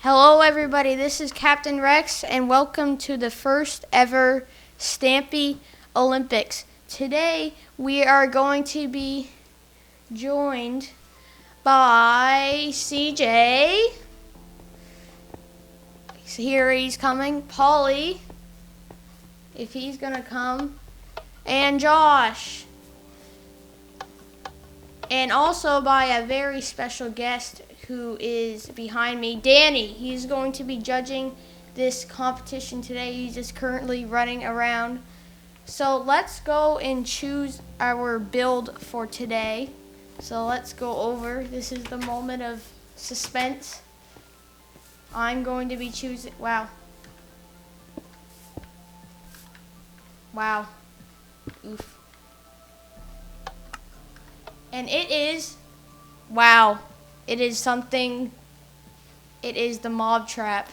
Hello everybody, this is Captain Rex and welcome to the first ever Stampy Olympics. Today we are going to be joined by CJ. Here he's coming. Polly, if he's gonna come, and Josh. And also by a very special guest who is behind me, Danny. He's going to be judging this competition today. He's just currently running around. So let's go and choose our build for today. So let's go over. This is the moment of suspense. I'm going to be choosing, wow. Oof. And it is, wow. It is something, it is the mob trap.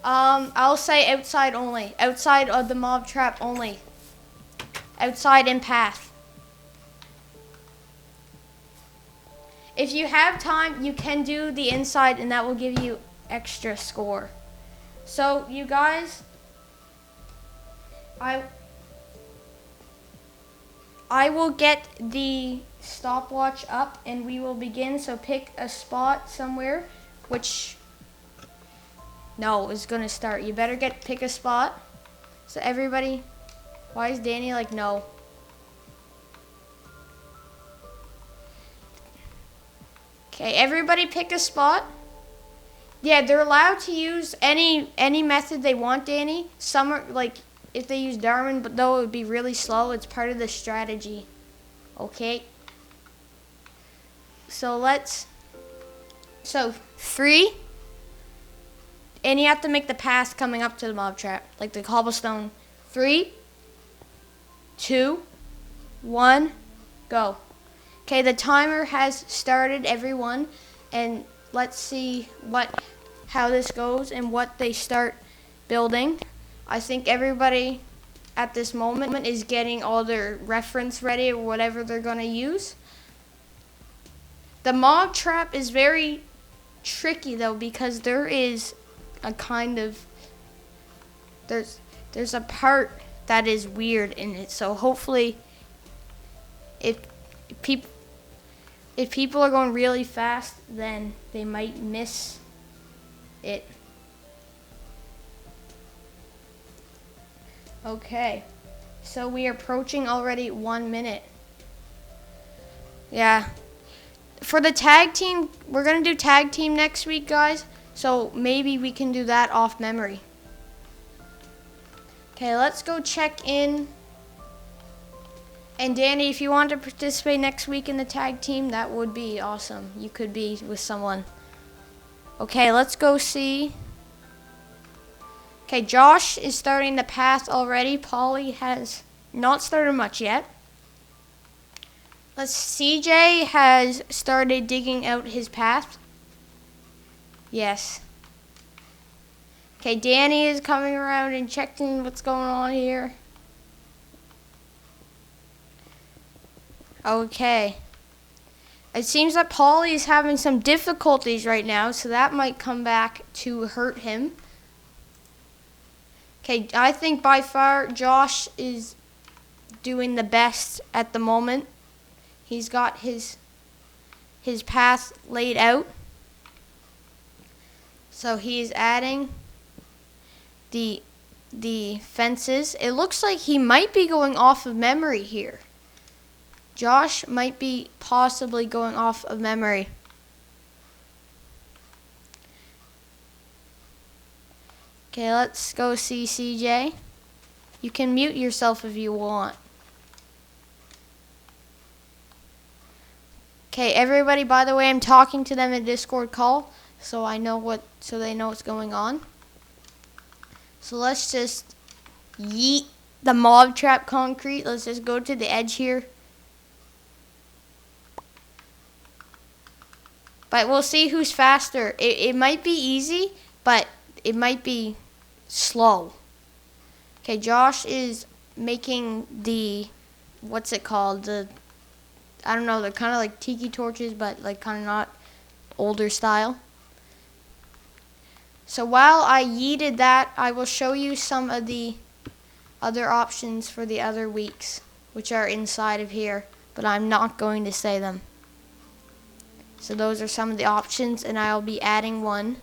I'll say outside only. Outside of the mob trap only. Outside and path. If you have time, you can do the inside and that will give you extra score. So you guys, I will get the stopwatch up and we will begin. So pick a spot somewhere, which, no, is gonna start. You better pick a spot. So everybody, why is Danny like, no? Okay, everybody pick a spot. Yeah, they're allowed to use any method they want, Danny. Some are like, if they use Darwin, but though it would be really slow, it's part of the strategy. Okay. So 3, and you have to make the pass coming up to the mob trap, like the cobblestone. 3, 2, 1, go. Okay, the timer has started, everyone, and let's see how this goes and what they start building. I think everybody at this moment is getting all their reference ready or whatever they're going to use. The mob trap is very tricky though, because there is a kind of, there's a part that is weird in it. So hopefully if people are going really fast, then they might miss it. Okay, so we are approaching already 1 minute. Yeah. For the tag team, we're going to do tag team next week, guys. So maybe we can do that off memory. Okay, let's go check in. And Danny, if you want to participate next week in the tag team, that would be awesome. You could be with someone. Okay, let's go see. Okay, Josh is starting the path already. Polly has not started much yet. CJ has started digging out his path. Yes. Okay, Danny is coming around and checking what's going on here. Okay. It seems that Polly is having some difficulties right now, so that might come back to hurt him. Okay, I think by far Josh is doing the best at the moment. He's got his path laid out. So he's adding the fences. It looks like he might be going off of memory here. Josh might be possibly going off of memory. Okay, let's go see CJ. You can mute yourself if you want. Okay, everybody, by the way, I'm talking to them in Discord call, so they know what's going on. So let's just yeet the mob trap concrete. Let's just go to the edge here. But we'll see who's faster. It might be easy, but it might be slow. Okay, Josh is making the, what's it called? I don't know, they're kind of like tiki torches, but like kind of not older style. So while I yeeted that, I will show you some of the other options for the other weeks, which are inside of here, but I'm not going to say them. So those are some of the options, and I'll be adding one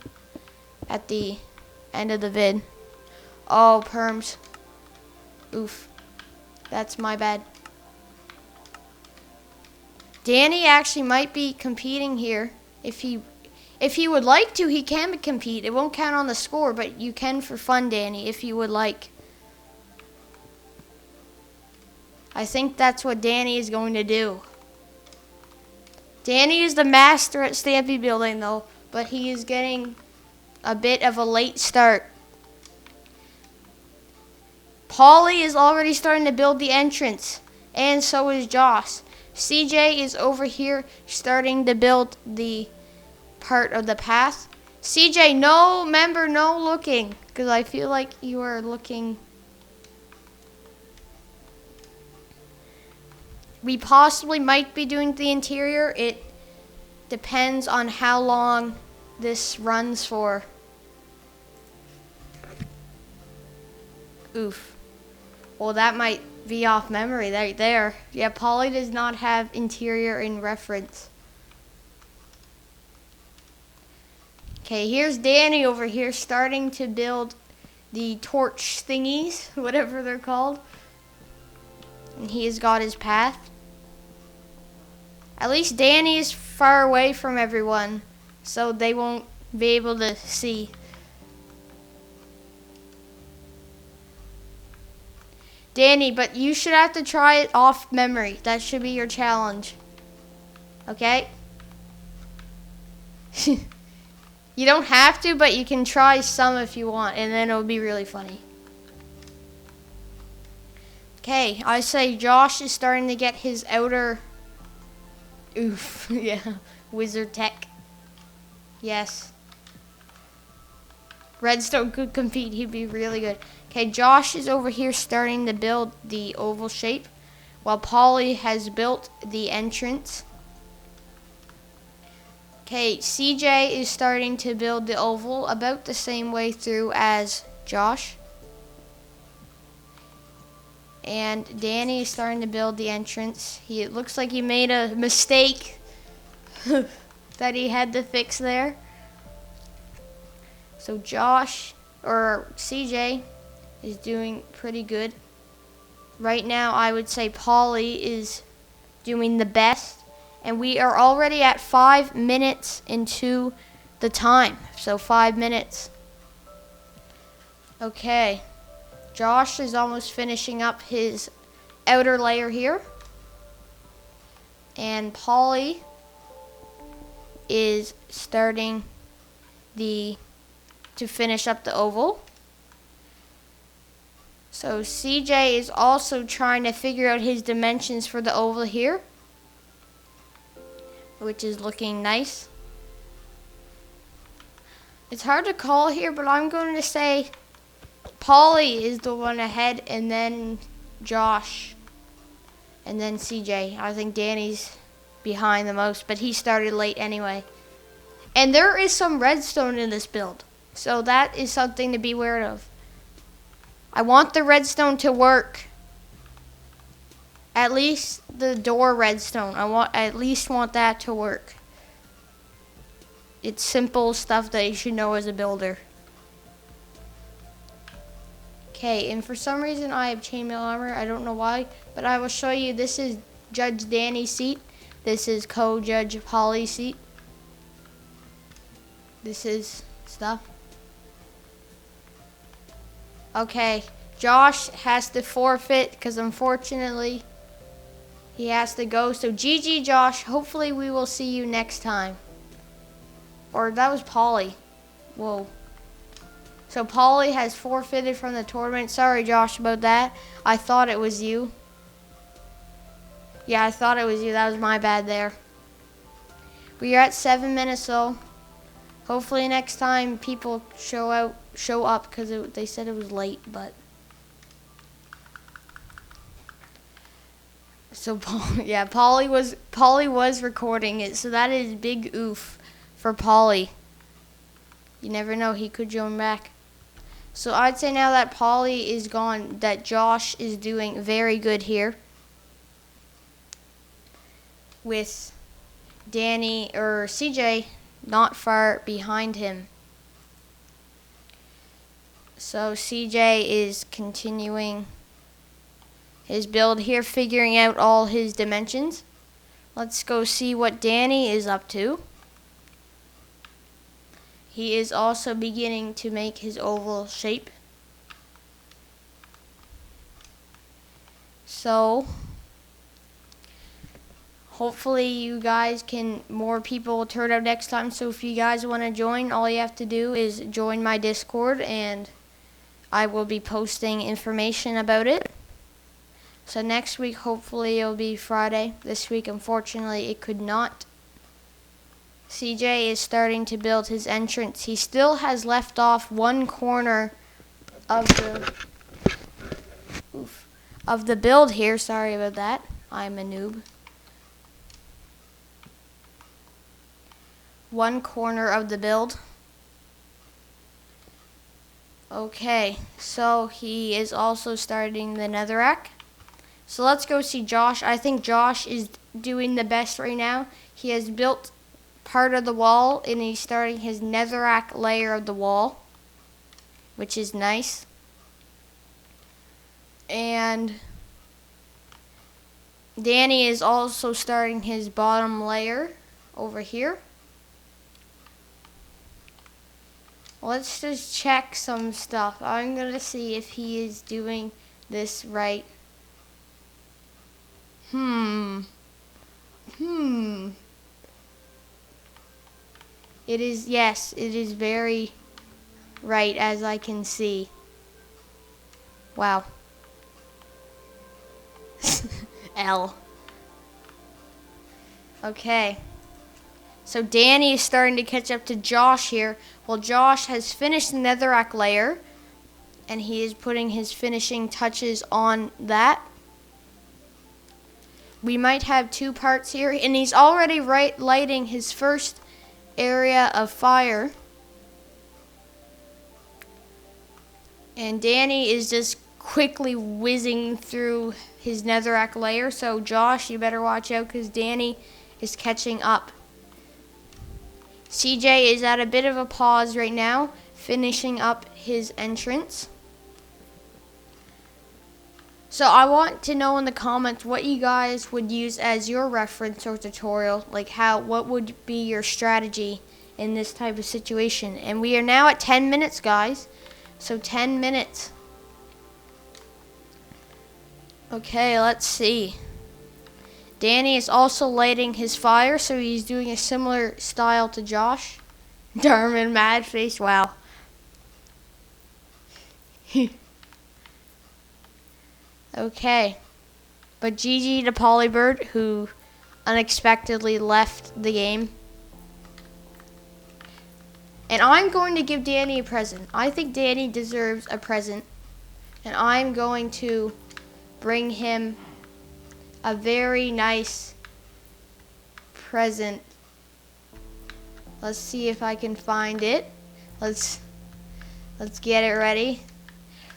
at the end of the vid. Oh, perms. Oof. That's my bad. Danny actually might be competing here. If he would like to, he can compete. It won't count on the score, but you can for fun, Danny, if you would like. I think that's what Danny is going to do. Danny is the master at Stampy building, though, but he is getting a bit of a late start. Polly is already starting to build the entrance, and so is Josh. CJ is over here starting to build the part of the path. CJ, no, remember, no looking, because I feel like you are looking. We possibly might be doing the interior. It depends on how long this runs for. Oof. Well, that might be off memory right there. Yeah, Polly does not have interior in reference. Okay, here's Danny over here starting to build the torch thingies, whatever they're called. And he has got his path. At least Danny is far away from everyone, so they won't be able to see. Danny, but you should have to try it off memory. That should be your challenge. Okay? You don't have to, but you can try some if you want, and then it'll be really funny. Okay, I say Josh is starting to get his outer... Oof, yeah, wizard tech. Yes. Redstone could compete, he'd be really good. Okay, Josh is over here starting to build the oval shape, while Polly has built the entrance. Okay, CJ is starting to build the oval about the same way through as Josh. And Danny is starting to build the entrance. It looks like he made a mistake that he had to fix there. So Josh, or CJ, is doing pretty good. Right now, I would say Polly is doing the best. And we are already at 5 minutes into the time. So 5 minutes. Okay. Josh is almost finishing up his outer layer here. And Polly is starting to finish up the oval. So CJ is also trying to figure out his dimensions for the oval here, which is looking nice. It's hard to call here, but I'm going to say Polly is the one ahead, and then Josh, and then CJ. I think Danny's behind the most, but he started late anyway. And there is some redstone in this build, so that is something to be aware of. I want the redstone to work. At least the door redstone. I at least want that to work. It's simple stuff that you should know as a builder. Okay, and for some reason I have chainmail armor. I don't know why, but I will show you. This is Judge Danny's seat. This is Co-Judge Polly's seat. This is stuff. Okay, Josh has to forfeit because unfortunately he has to go. So GG Josh, hopefully we will see you next time. Or that was Polly. Whoa. So Polly has forfeited from the tournament. Sorry Josh about that. I thought it was you. Yeah, I thought it was you. That was my bad there. We are at 7 minutes though. Hopefully next time people show up because they said it was late, but So yeah, Polly was recording it. So that is big oof for Polly. You never know, he could join back. So I'd say now that Polly is gone, that Josh is doing very good here with Danny or CJ not far behind him. So CJ is continuing his build here, figuring out all his dimensions. Let's go see what Danny is up to. He is also beginning to make his oval shape. So hopefully you guys more people will turn out next time. So if you guys want to join, all you have to do is join my Discord and I will be posting information about it. So next week, hopefully it'll be Friday. This week, unfortunately, it could not. CJ is starting to build his entrance. He still has left off one corner of the build here. Sorry about that. I'm a noob. One corner of the build. Okay, so he is also starting the netherrack. So let's go see Josh. I think Josh is doing the best right now. He has built part of the wall and he's starting his netherrack layer of the wall, which is nice. And Danny is also starting his bottom layer over here. Let's just check some stuff. I'm going to see if he is doing this right. It is, yes, it is very right as I can see. Wow. L. Okay. So Danny is starting to catch up to Josh here. Well, Josh has finished the netherrack layer and he is putting his finishing touches on that. We might have two parts here, and he's already lighting his first area of fire. And Danny is just quickly whizzing through his netherrack layer. So Josh, you better watch out because Danny is catching up. CJ is at a bit of a pause right now, finishing up his entrance. So I want to know in the comments what you guys would use as your reference or tutorial, like what would be your strategy in this type of situation. And we are now at 10 minutes, guys. So 10 minutes. Okay, let's see. Danny is also lighting his fire, so he's doing a similar style to Josh. Darman, mad face, wow. Okay, but GG to PollyBird, who unexpectedly left the game. And I'm going to give Danny a present. I think Danny deserves a present. And I'm going to bring him a very nice present. Let's see if I can find it. Let's get it ready.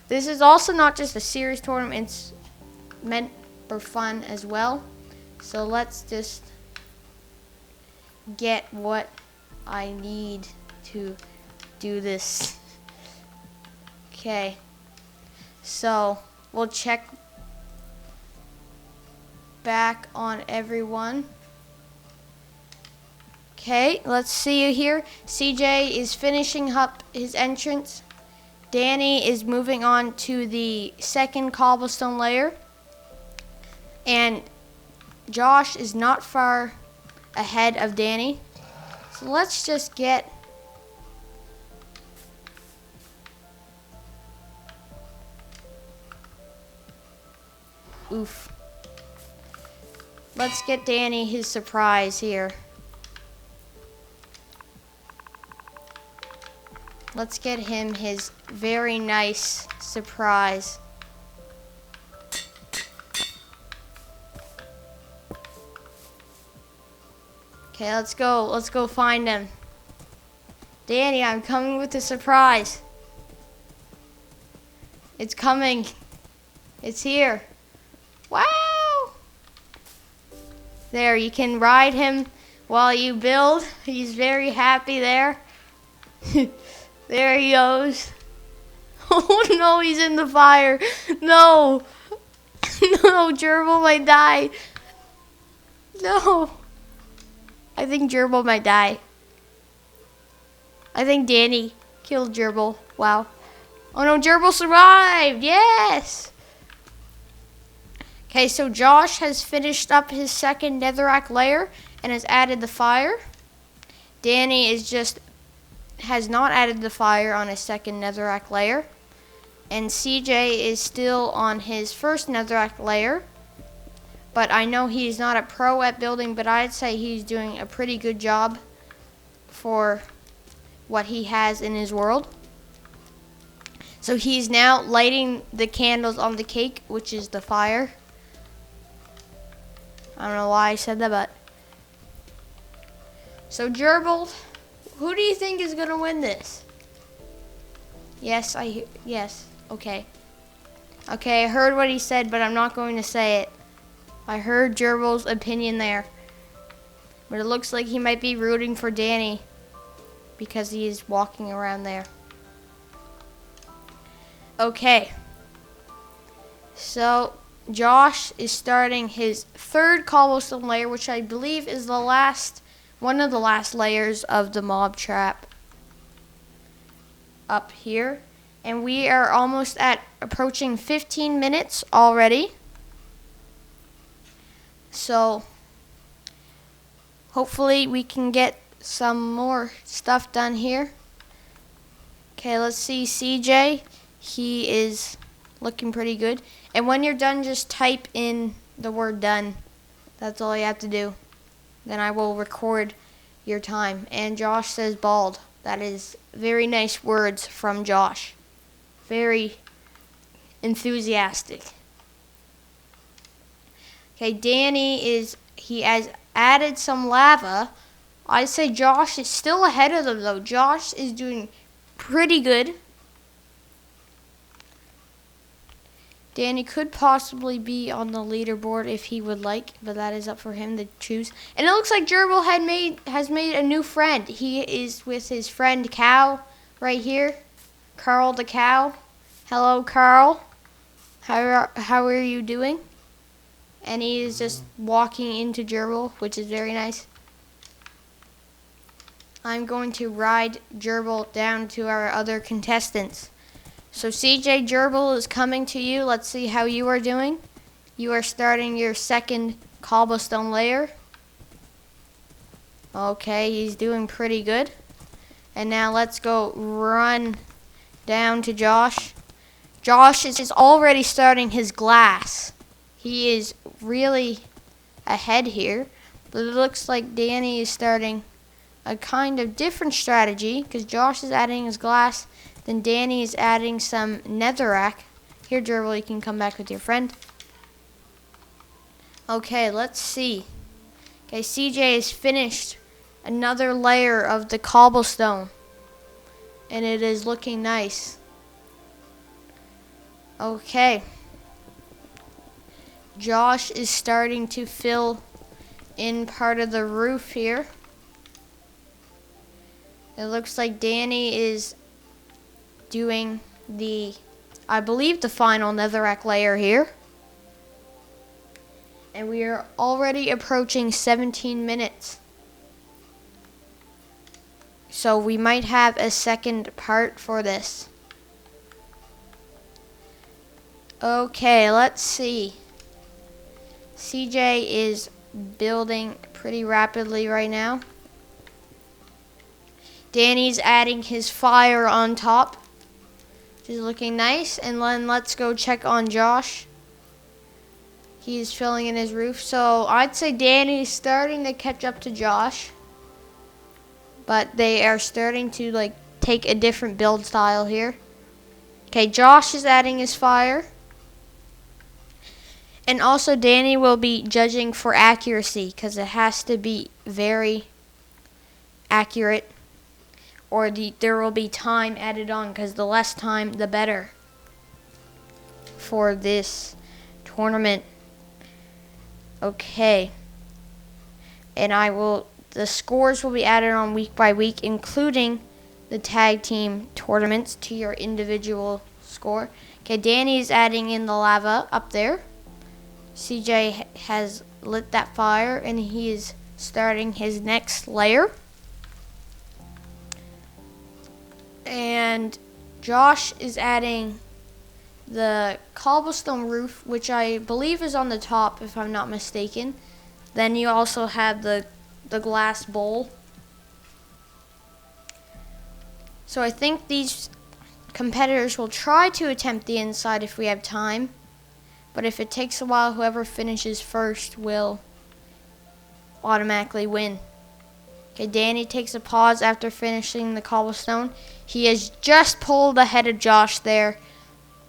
This is also not just a serious tournament, it's meant for fun as well. So let's just get what I need to do this. Okay, so we'll check back on everyone. Okay, let's see you here. CJ is finishing up his entrance. Danny is moving on to the second cobblestone layer. And Josh is not far ahead of Danny. So let's just get Let's get Danny his surprise here. Let's get him his very nice surprise. Okay, let's go. Let's go find him. Danny, I'm coming with a surprise. It's coming. It's here. Wow! There, you can ride him while you build. He's very happy there. There he goes. Oh no, he's in the fire. No. No, Gerbil might die. No. I think Gerbil might die. I think Danny killed Gerbil. Wow. Oh no, Gerbil survived. Yes. Okay, so Josh has finished up his second netherrack layer and has added the fire. Danny has not added the fire on his second netherrack layer. And CJ is still on his first netherrack layer. But I know he's not a pro at building, but I'd say he's doing a pretty good job for what he has in his world. So he's now lighting the candles on the cake, which is the fire. I don't know why I said that, but. So Gerbil, who do you think is going to win this? Yes, yes, okay. Okay, I heard what he said, but I'm not going to say it. I heard Gerbil's opinion there. But it looks like he might be rooting for Danny because he is walking around there. Okay. So Josh is starting his third cobblestone layer, which I believe is one of the last layers of the mob trap up here. And we are almost approaching 15 minutes already. So hopefully we can get some more stuff done here. Okay, let's see CJ. He is looking pretty good. And when you're done, just type in the word done. That's all you have to do. Then I will record your time. And Josh says bald. That is very nice words from Josh. Very enthusiastic. Okay, Danny he has added some lava. I'd say Josh is still ahead of them though. Josh is doing pretty good. Danny could possibly be on the leaderboard if he would like, but that is up for him to choose. And it looks like Gerbil has made a new friend. He is with his friend Cow right here. Carl the cow. Hello, Carl. How are you doing? And he is just walking into Gerbil, which is very nice. I'm going to ride Gerbil down to our other contestants. So CJ, Gerbil is coming to you. Let's see how you are doing. You are starting your second cobblestone layer. Okay, he's doing pretty good. And now let's go run down to Josh. Josh is already starting his glass. He is really ahead here. But it looks like Danny is starting a kind of different strategy because Josh is adding his glass. Then Danny is adding some netherrack. Here, Gerbil, you can come back with your friend. Okay, let's see. Okay, CJ has finished another layer of the cobblestone. And it is looking nice. Okay. Josh is starting to fill in part of the roof here. It looks like Danny is doing I believe the final netherrack layer here. And we are already approaching 17 minutes. So we might have a second part for this. Okay, let's see. CJ is building pretty rapidly right now. Danny's adding his fire on top, which is looking nice. And then let's go check on Josh. He's filling in his roof. So I'd say Danny's starting to catch up to Josh. But they are starting to take a different build style here. Okay, Josh is adding his fire. And also Danny will be judging for accuracy because it has to be very accurate, or there will be time added on, because the less time the better for this tournament. Okay. And the scores will be added on week by week, including the tag team tournaments, to your individual score. Okay, Danny is adding in the lava up there. CJ has lit that fire and he is starting his next layer. And Josh is adding the cobblestone roof, which I believe is on the top if I'm not mistaken. Then you also have the glass bowl. So I think these competitors will try to attempt the inside if we have time. But if it takes a while, whoever finishes first will automatically win. Okay, Danny takes a pause after finishing the cobblestone. He has just pulled ahead of Josh there.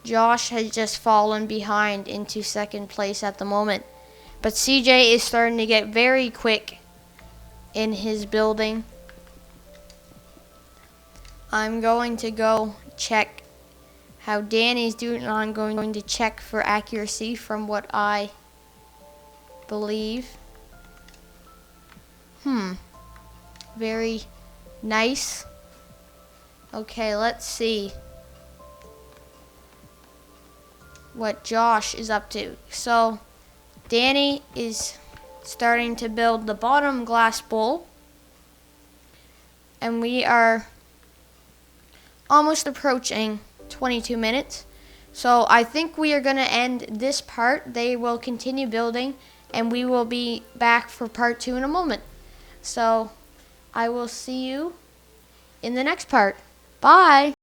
Josh has just fallen behind into second place at the moment. But CJ is starting to get very quick in his building. I'm going to go check how Danny's doing. I'm going to check for accuracy from what I believe. Very nice. Okay, let's see what Josh is up to. So Danny is starting to build the bottom glass bowl, and we are almost approaching 22 minutes. So I think we are going to end this part. They will continue building, and we will be back for part 2 in a moment. So I will see you in the next part. Bye.